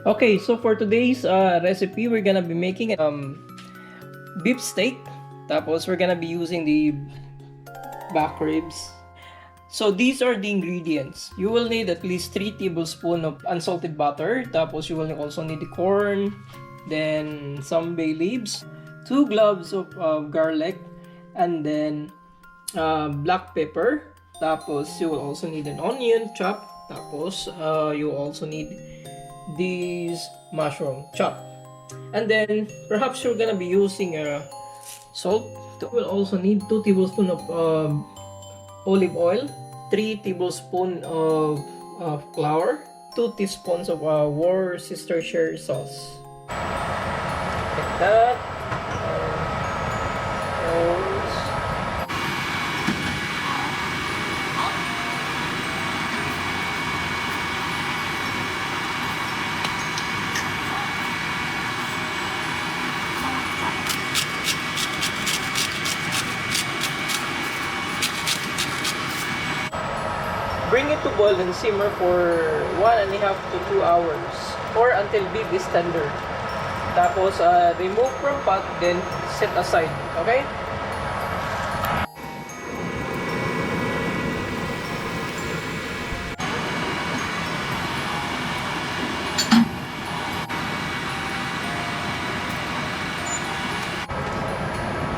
Okay, so for today's recipe, we're gonna be making beef steak. Tapos we're gonna be using the back ribs. So these are the ingredients. You will need at least 3 tablespoons of unsalted butter. Tapos you will also need the corn, then some bay leaves, 2 cloves of garlic, and then black pepper. Tapos you will also need an onion chopped. Tapos you also need these mushroom chop, and then perhaps you're gonna be using salt. You will also need 2 tablespoons of olive oil, 3 tablespoons of flour, 2 teaspoons of Worcestershire sauce. Like that. Bring it to boil and simmer for 1.5 to 2 hours or until beef is tender. Tapos, remove from pot, then set aside. Okay?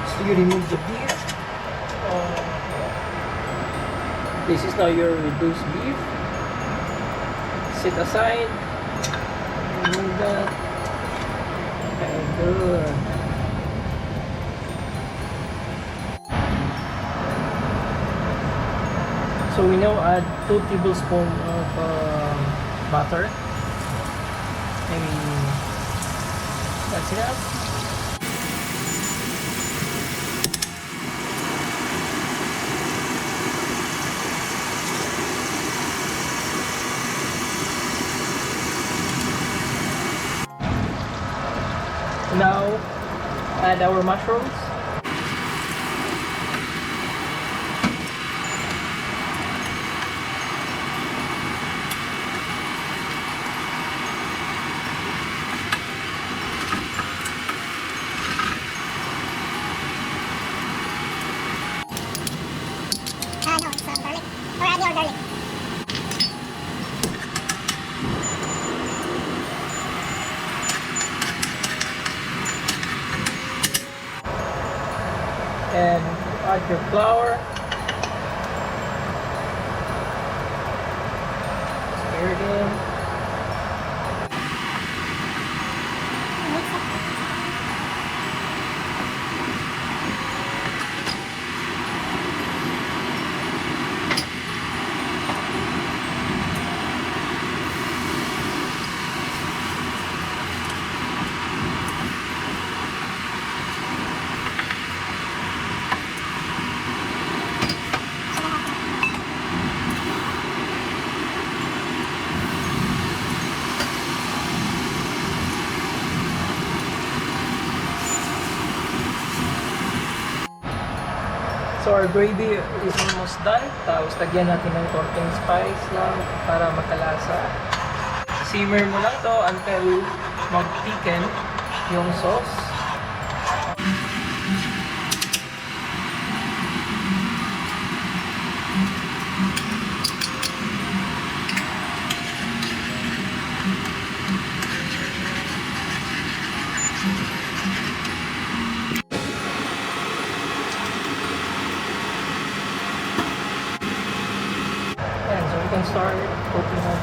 So, you remove the beef. This is now your reduced beef. Set aside. Remove that. Okay, good. So we now add 2 tablespoons of butter. Maybe that's enough. Now, add our mushrooms. No, it's garlic. Or add your garlic. And add your flour. Stir it in. So our gravy is almost done. Tapos lagyan natin ng konting spice lang para makalasa. Simmer mo lang to until mag-thicken yung sauce. And so we can start cooking it.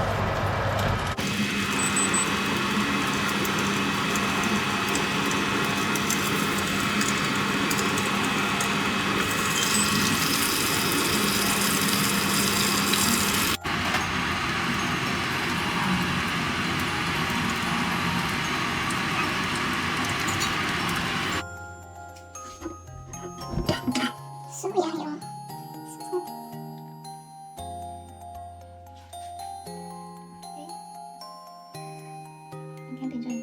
So yeah, yung okay. Ang ganda dyan.